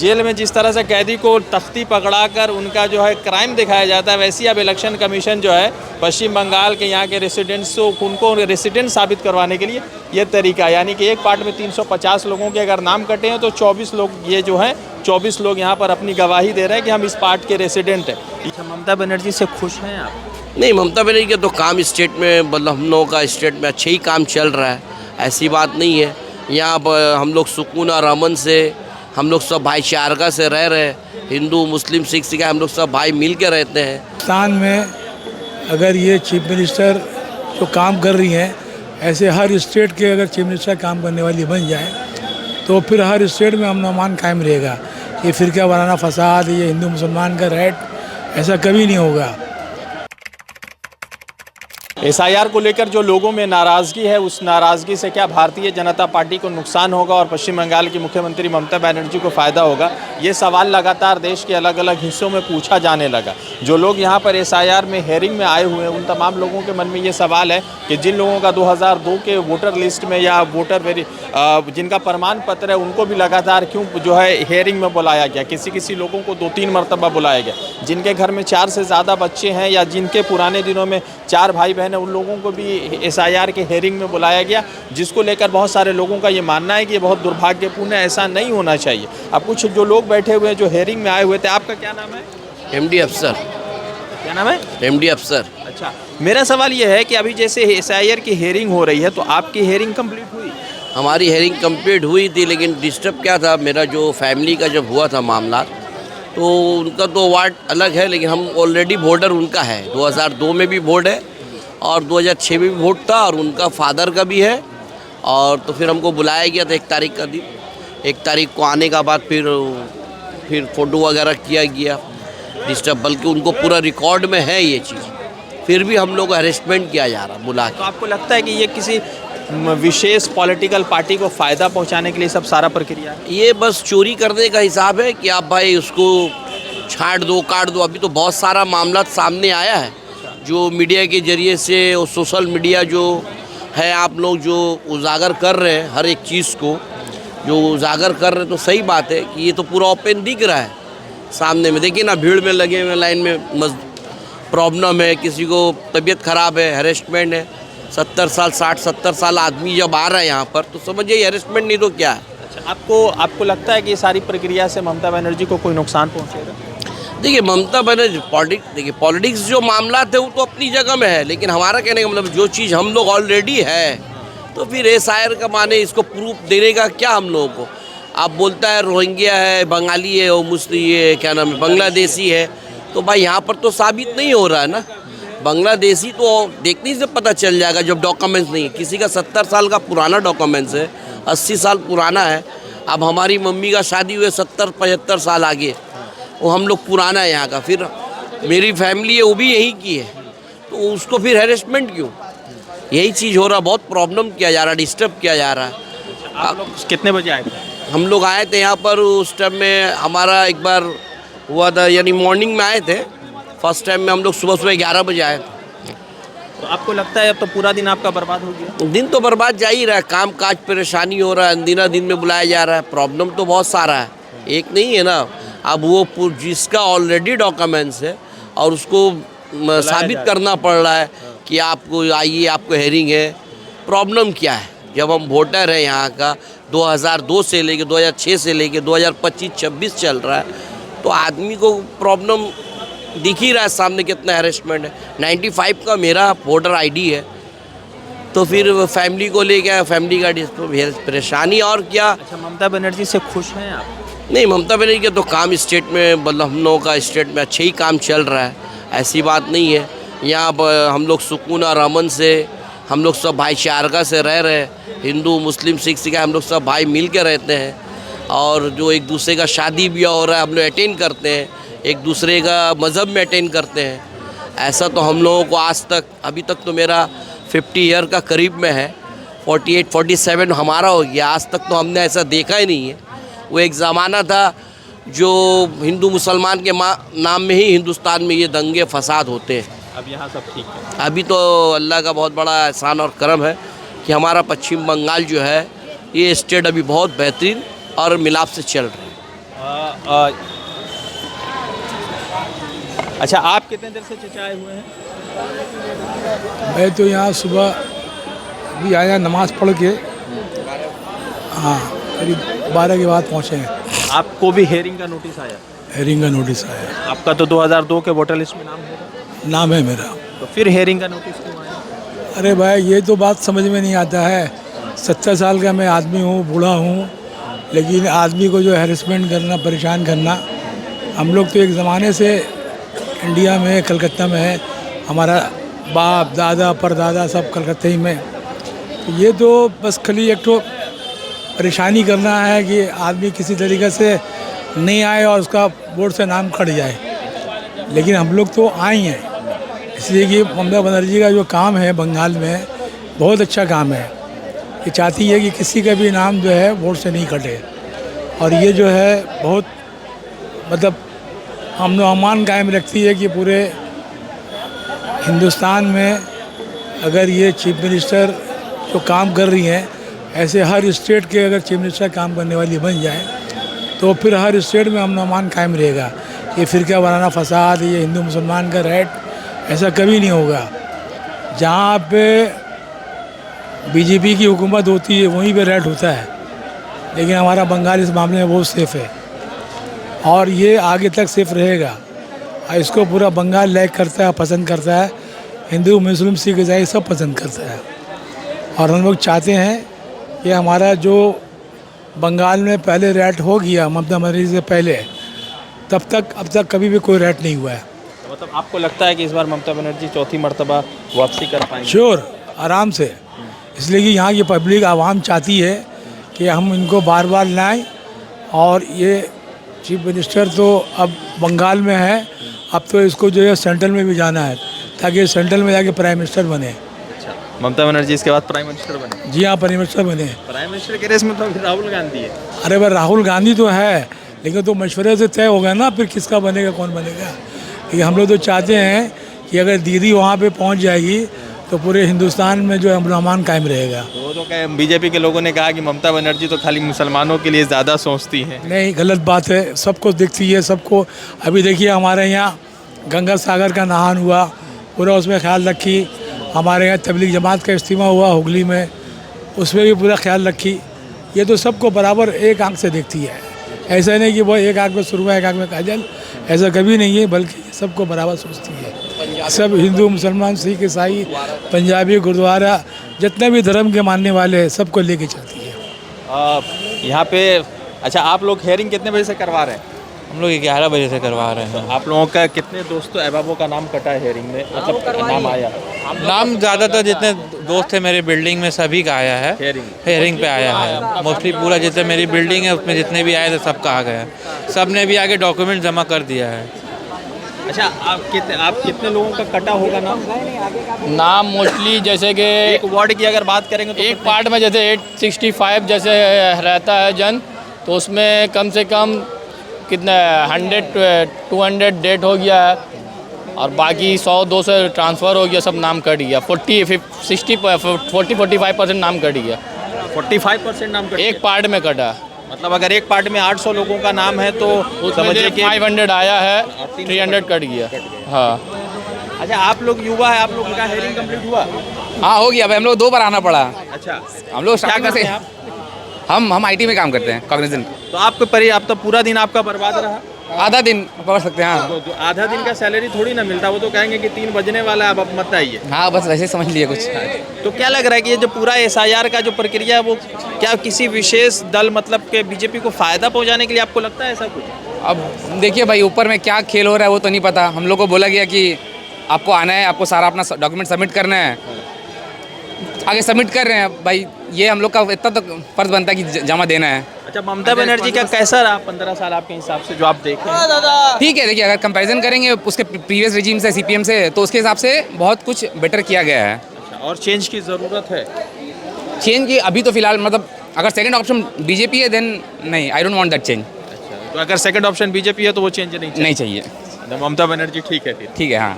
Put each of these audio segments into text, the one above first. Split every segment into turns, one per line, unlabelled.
Jail में जिस तरह से कैदी को तख्ती पकड़ाकर उनका जो है क्राइम दिखाया जाता है, वैसे ही अब इलेक्शन कमीशन जो है पश्चिम बंगाल के यहाँ के रेसिडेंट्स को उनको रेसिडेंट साबित करवाने के लिए ये तरीका, यानी कि एक पार्ट में 350 लोगों के अगर नाम कटे हैं तो 24 लोग ये जो हैं 24 लोग यहाँ पर अपनी गवाही दे रहे हैं कि हम इस पार्ट के रेसिडेंट हैं। अच्छा, ममता बनर्जी से खुश हैं आप?
नहीं, ममता बनर्जी का तो काम स्टेट में, मतलब हम लोगों का स्टेट में अच्छे ही काम चल रहा है, ऐसी बात नहीं है। यहाँ पर हम लोग सुकून और अमन से, हम लोग सब भाईचारा से रह रहे हैं। हिंदू मुस्लिम सिख ईसाई हम लोग सब भाई मिल के रहते हैं।
पाकिस्तान में अगर ये चीफ मिनिस्टर जो काम कर रही हैं, ऐसे हर स्टेट के अगर चीफ मिनिस्टर काम करने वाली बन जाए तो फिर हर स्टेट में अमन अमान कायम रहेगा। ये फिरका वाराना फसाद, ये हिंदू मुसलमान का रैट, ऐसा कभी नहीं होगा।
एसआईआर को लेकर जो लोगों में नाराज़गी है, उस नाराज़गी से क्या भारतीय जनता पार्टी को नुकसान होगा और पश्चिम बंगाल की मुख्यमंत्री ममता बनर्जी को फ़ायदा होगा, ये सवाल लगातार देश के अलग अलग हिस्सों में पूछा जाने लगा। जो लोग यहाँ पर एसआईआर में हेयरिंग में आए हुए हैं, उन तमाम लोगों के मन में ये सवाल है कि जिन लोगों का 2002 के वोटर लिस्ट में या वोटर जिनका प्रमाण पत्र है, उनको भी लगातार क्यों जो है हेयरिंग में बुलाया गया। किसी लोगों को 2-3 मरतबा बुलाया गया। जिनके घर में 4 से ज़्यादा बच्चे हैं या जिनके पुराने दिनों में 4 भाई बहन, उन लोगों को भी एसआईआर के हेयरिंग में बुलाया गया, जिसको लेकर बहुत सारे लोगों का ये मानना है कि ये बहुत दुर्भाग्यपूर्ण है, ऐसा नहीं होना चाहिए। अब कुछ जो लोग बैठे हुए हैं जो हेयरिंग में आए हुए थे, आपका क्या नाम है?
एमडी अफसर।
क्या नाम है?
एमडी अफसर।
अच्छा, मेरा सवाल ये है कि अभी जैसे एसआईआर की हेयरिंग हो रही है, तो आपकी हेयरिंग कंप्लीट हुई?
हमारी हेयरिंग कंप्लीट हुई थी, लेकिन डिस्टर्ब क्या था, मेरा जो फैमिली का जब हुआ था मामला, तो उनका तो वार्ड अलग है, लेकिन हम ऑलरेडी वोटर उनका है। 2002 में भी वोट है और 2006 में भी वोट था, और उनका फादर का भी है। और तो फिर हमको बुलाया गया था 1 तारीख का दिन। 1 तारीख को आने का बाद फिर फ़ोटो वगैरह किया गया डिस्टर्ब, बल्कि उनको पूरा रिकॉर्ड में है ये चीज़, फिर भी हम लोग को हरेसमेंट किया जा रहा बुला के।
तो आपको लगता है कि ये किसी विशेष पॉलिटिकल पार्टी को फ़ायदा पहुंचाने के लिए सब सारा प्रक्रिया है?
ये बस चोरी करने का हिसाब है कि आप भाई उसको छांट दो, काट दो। अभी तो बहुत सारा मामला सामने आया है जो मीडिया के ज़रिए से, और सोशल मीडिया जो है, आप लोग जो उजागर कर रहे हैं हर एक चीज़ को जो उजागर कर रहे हैं, तो सही बात है कि ये तो पूरा ओपन दिख रहा है सामने में। देखिए ना, भीड़ में लगे हुए लाइन में प्रॉब्लम है, किसी को तबीयत ख़राब है, हरेसमेंट है। 70 साल 60-70 साल आदमी जब आ रहा है यहाँ पर, तो समझिए हरेसमेंट नहीं तो क्या है।
अच्छा, आपको लगता है कि ये सारी प्रक्रिया से ममता बनर्जी को कोई नुकसान पहुँचेगा?
देखिए, ममता बनर्जी पॉलिटिक्स जो मामला थे वो तो अपनी जगह में है, लेकिन हमारा कहने का मतलब जो चीज़ हम लोग ऑलरेडी है, तो फिर एसआईआर का माने इसको प्रूफ देने का क्या हम लोगों को। आप बोलता है रोहिंग्या है, बंगाली है, वो मुस्लिम, ये क्या नाम है, बांग्लादेशी है, तो भाई यहाँ पर तो साबित नहीं हो रहा है ना। बांग्लादेशी तो देखने से पता चल जाएगा जब डॉक्यूमेंट्स नहीं है। किसी का 70 साल का पुराना डॉक्यूमेंट्स है, 80 साल पुराना है। अब हमारी मम्मी का शादी हुए 70-75 साल आगे, वो हम लोग पुराना है यहाँ का। फिर मेरी फैमिली है वो भी यहीं की है, तो उसको फिर हैरेसमेंट क्यों? यही चीज़ हो रहा, बहुत प्रॉब्लम किया जा रहा, डिस्टर्ब किया जा रहा है।
आप लोग कितने बजे आए थे?
हम लोग आए थे यहाँ पर, उस टाइम में हमारा एक बार हुआ था, यानी मॉर्निंग में आए थे। फर्स्ट टाइम में हम लोग सुबह 11 बजे आए थे।
तो आपको लगता है अब तो पूरा दिन आपका बर्बाद हो गया?
दिन तो बर्बाद जा ही रहा है, काम काज परेशानी हो रहा है, दिना दिन में बुलाया जा रहा है। प्रॉब्लम तो बहुत सारा है, एक नहीं है ना। अब वो जिसका ऑलरेडी डॉक्यूमेंट्स है और उसको साबित करना पड़ रहा है कि आपको आइए, आपको हेयरिंग है। प्रॉब्लम क्या है? जब हम वोटर हैं यहाँ का, 2002 से लेके 2006 से लेके 2025-26 चल रहा है, तो आदमी को प्रॉब्लम दिख ही रहा है सामने कितना हैरेसमेंट है। 95 का मेरा वोटर आईडी है, तो फिर फैमिली को लेके फैमिली का परेशानी और क्या।
अच्छा, ममता बनर्जी से खुश हैं आप?
नहीं, ममता बनर्जी का तो काम स्टेट में, मतलब हम लोगों का स्टेट में अच्छे ही काम चल रहा है, ऐसी बात नहीं है। यहाँ पर हम लोग सुकून और अमन से, हम लोग सब भाईचारा से रह रहे हैं। हिंदू मुस्लिम सिख ईसाई हम लोग सब भाई मिल के रहते हैं, और जो एक दूसरे का शादी ब्याह हो रहा है हम लोग अटेंड करते हैं, एक दूसरे का मज़हब में अटेंड करते हैं। ऐसा तो हम लोगों को आज तक, अभी तक तो मेरा 50 ईयर का करीब में है, 48-47 हमारा हो गया, आज तक तो हमने ऐसा देखा ही नहीं है। वो एक ज़माना था जो हिंदू मुसलमान के नाम में ही हिंदुस्तान में ये दंगे फसाद होते हैं।
अब यहाँ सब ठीक है?
अभी तो अल्लाह का बहुत बड़ा एहसान और करम है कि हमारा पश्चिम बंगाल जो है, ये स्टेट अभी बहुत बेहतरीन और मिलाप से चल रहा है।
अच्छा, आप कितने देर से चिचाए हुए हैं?
मैं तो यहाँ सुबह अभी आया नमाज पढ़ के, हाँ करीब 12 के बाद पहुँचे हैं।
आपको भी हेयरिंग का नोटिस आया?
हेयरिंग का नोटिस आया।
आपका तो 2002 के वोटर लिस्ट में नाम होगा,
नाम है मेरा।
तो फिर हेयरिंग का नोटिस क्यों आया?
अरे भाई ये तो बात समझ में नहीं आता है। 70 साल का मैं आदमी हूँ, बूढ़ा हूँ, लेकिन आदमी को जो हैरेसमेंट करना, परेशान करना, हम लोग तो एक ज़माने से इंडिया में, कलकत्ता में है, हमारा बाप दादा परदादा सब कलकत्ते ही में। तो ये तो बस खाली एक तो परेशानी करना है कि आदमी किसी तरीके से नहीं आए और उसका वोट से नाम कट जाए। लेकिन हम लोग तो आए हैं इसलिए कि ममता बनर्जी का जो काम है बंगाल में बहुत अच्छा काम है। ये चाहती है कि किसी का भी नाम जो है वोट से नहीं कटे, और ये जो है बहुत मतलब अमन व अमान कायम रखती है कि पूरे हिंदुस्तान में अगर ये चीफ मिनिस्टर जो काम कर रही हैं, ऐसे हर स्टेट के अगर चीफ मिनिस्टर काम करने वाली बन जाए तो फिर हर स्टेट में अमन व अमान कायम रहेगा। ये फिरका वाराना फसाद, ये हिंदू मुसलमान का रैट, ऐसा कभी नहीं होगा। जहाँ पे बीजेपी की हुकूमत होती है वहीं पे रैट होता है, लेकिन हमारा बंगाल इस मामले में बहुत सेफ़ है और ये आगे तक सेफ रहेगा। और इसको पूरा बंगाल लाइक करता है, पसंद करता है, हिंदू मुस्लिम सिख ईसाई सब पसंद करता है। और हम लोग चाहते हैं कि हमारा जो बंगाल में पहले रैट हो गया ममता बनर्जी से पहले, तब तक अब तक कभी भी कोई रैट नहीं हुआ है।
मतलब आपको लगता है कि इस बार ममता बनर्जी चौथी मर्तबा वापसी कर पाएंगे?
श्योर, आराम से। इसलिए कि यहाँ की पब्लिक आवाम चाहती है कि हम इनको बार बार लाएं, और ये चीफ मिनिस्टर तो अब बंगाल में है, अब तो इसको जो है सेंट्रल में भी जाना है ताकि सेंट्रल में जाके प्राइम मिनिस्टर बने।
अच्छा, ममता बनर्जी इसके बाद प्राइम मिनिस्टर बने?
जी हाँ, प्राइम मिनिस्टर बने।
प्राइम मिनिस्टर के रेस में तो राहुल गांधी है।
अरे भाई राहुल गांधी तो है, लेकिन तो मशवरे से तय होगा ना फिर किसका बनेगा, कौन बनेगा। लेकिन हम लोग तो चाहते हैं कि अगर दीदी वहाँ पे पहुँच जाएगी तो पूरे हिंदुस्तान में जो अमन अमान कायम रहेगा।
वो तो क्या, बीजेपी के लोगों ने कहा कि ममता बनर्जी तो खाली मुसलमानों के लिए ज़्यादा सोचती हैं।
नहीं, गलत बात है, सबको दिखती है सबको। अभी देखिए हमारे यहाँ गंगा सागर का नहान हुआ, पूरा उसमें ख्याल रखी। हमारे यहाँ तबलीग जमात का इज्तिमा हुआ हुगली में, उसमें भी पूरा ख्याल रखी। ये तो सबको बराबर एक आंख से देखती है। ऐसा नहीं कि वो एक आंख में सुरमा एक आंख में काजल, ऐसा कभी नहीं है, बल्कि सबको बराबर सोचती है। सब हिंदू मुसलमान सिख ईसाई पंजाबी गुरुद्वारा जितने भी धर्म के मानने वाले हैं सबको लेके चलती है।
यहाँ पे अच्छा, आप लोग हेयरिंग कितने बजे से करवा रहे हैं?
हम लोग 11 बजे से करवा रहे हैं।
आप लोगों का कितने दोस्तों अहबाबों का नाम कटा है हेयरिंग में, मतलब नाम आया?
नाम ज़्यादातर जितने दोस्त थे मेरे बिल्डिंग में सभी का आया है, हेयरिंग पे आया है। मोस्टली पूरा जितने मेरी बिल्डिंग है उसमें जितने भी आए थे सबका आ गया, सब ने भी आगे डॉक्यूमेंट जमा कर दिया है।
अच्छा, आप कितने लोगों का कटा होगा
नाम मोस्टली जैसे कि
एक वार्ड की अगर बात करेंगे तो
एक पार्ट में जैसे 865 जैसे रहता है जन, तो उसमें कम से कम कितना 100-200 डेट हो गया है, और बाकी 100-200 ट्रांसफ़र हो गया, सब नाम कट गया। 40-45% नाम कट गया।
45% नाम कट
एक पार्ट में कटा,
मतलब अगर एक पार्ट में 800 लोगों का नाम है तो
समझिए कि 500 आया है, 300 कट गया। हाँ।
अच्छा, आप लोग युवा है, आप लोग का हेयरिंग कंप्लीट हुआ?
हाँ हो गया भाई, हम लोग 2 बार आना पड़ा।
अच्छा,
हम लोग
क्या करते हैं आप?
हम आईटी में काम करते हैं, कॉग्निजेंट।
तो आप तो पूरा दिन आपका बर्बाद रहा?
आधा दिन पकड़ सकते हैं। हाँ
तो आधा दिन का सैलरी थोड़ी ना मिलता, वो तो कहेंगे कि 3 बजने वाला है, अब मत आइए।
हाँ, बस वैसे समझ लिए कुछ।
तो क्या लग रहा है कि ये जो पूरा SIR का जो प्रक्रिया है वो क्या किसी विशेष दल मतलब के बीजेपी को फ़ायदा पहुंचाने के लिए आपको लगता है ऐसा कुछ?
अब देखिए भाई, ऊपर में क्या खेल हो रहा है वो तो नहीं पता। हम लोग को बोला गया कि आपको आना है, आपको सारा अपना डॉक्यूमेंट सबमिट करना है, आगे सबमिट कर रहे हैं भाई। ये हम लोग का इतना तो फर्ज बनता है कि जमा देना है।
अच्छा, ममता बनर्जी का कैसा रहा 15 साल आपके हिसाब से जो आप देखें?
ठीक है, देखिए अगर कंपैरिजन करेंगे उसके प्रीवियस रिजीम से, CPM से, तो उसके हिसाब से बहुत कुछ बेटर किया गया है।
अच्छा, और चेंज की ज़रूरत है?
चेंज की अभी तो फिलहाल मतलब अगर सेकंड ऑप्शन बीजेपी है देन नहीं, I don't want that change.
अच्छा, तो अगर सेकंड ऑप्शन बीजेपी है तो वो चेंज नहीं
चाहिए।
ममता बनर्जी ठीक है फिर?
ठीक है, हाँ।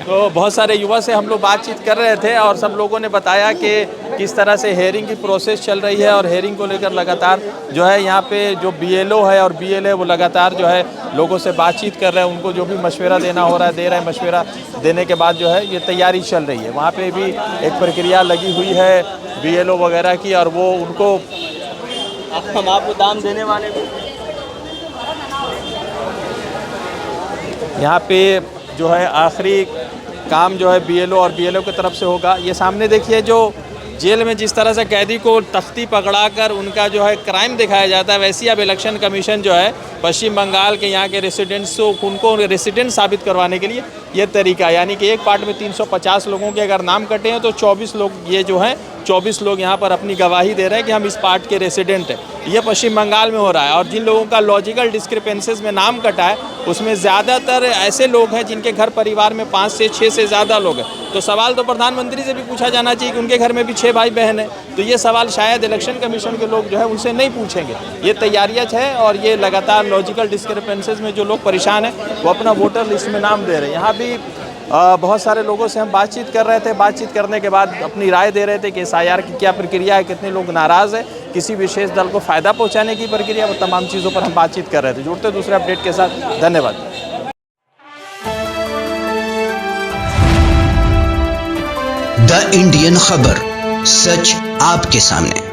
तो बहुत सारे युवा से हम लोग बातचीत कर रहे थे और सब लोगों ने बताया कि किस तरह से हेयरिंग की प्रोसेस चल रही है और हेयरिंग को लेकर लगातार जो है यहाँ पे जो BLO है और BL है वो लगातार जो है लोगों से बातचीत कर रहे हैं, उनको जो भी मशवरा देना हो रहा है दे रहे हैं। मशवरा देने के बाद जो है ये तैयारी चल रही है। वहाँ पे भी एक प्रक्रिया लगी हुई है BLO वगैरह की, और वो उनको हम आपको दाम देने वाले भी यहाँ पे जो है आखिरी काम जो है BLO और BLO की तरफ से होगा। ये सामने देखिए जो जेल में जिस तरह से कैदी को तख्ती पकड़ाकर उनका जो है क्राइम दिखाया जाता है, वैसे ही अब इलेक्शन कमीशन जो है पश्चिम बंगाल के यहाँ के रेसिडेंट्स उनको रेसिडेंट साबित करवाने के लिए ये तरीका, यानी कि एक पार्ट में 350 लोगों के अगर नाम कटे हैं तो 24 लोग ये जो हैं 24 लोग यहाँ पर अपनी गवाही दे रहे हैं कि हम इस पार्ट के रेसिडेंट हैं। ये पश्चिम बंगाल में हो रहा है। और जिन लोगों का लॉजिकल डिस्क्रिपेंसीज में नाम कटा है उसमें ज़्यादातर ऐसे लोग हैं जिनके घर परिवार में 5 से 6 से ज़्यादा लोग हैं। तो सवाल तो प्रधानमंत्री से भी पूछा जाना चाहिए कि उनके घर में भी 6 भाई बहन हैं। तो ये सवाल शायद इलेक्शन कमीशन के लोग जो है उनसे नहीं पूछेंगे। ये तैयारियाँ है और ये लगातार लॉजिकल डिस्क्रिपेंसीज में जो लोग परेशान हैं वो अपना वोटर लिस्ट में नाम दे रहे हैं। यहाँ भी बहुत सारे लोगों से हम बातचीत कर रहे थे। बातचीत करने के बाद अपनी राय दे रहे थे कि SIR की क्या प्रक्रिया है, कितने लोग नाराज़ है, किसी विशेष दल को फ़ायदा पहुंचाने की प्रक्रिया, वो तमाम चीज़ों पर हम बातचीत कर रहे थे। जुड़ते दूसरे अपडेट के साथ, धन्यवाद।
द इंडियन खबर, सच आपके सामने।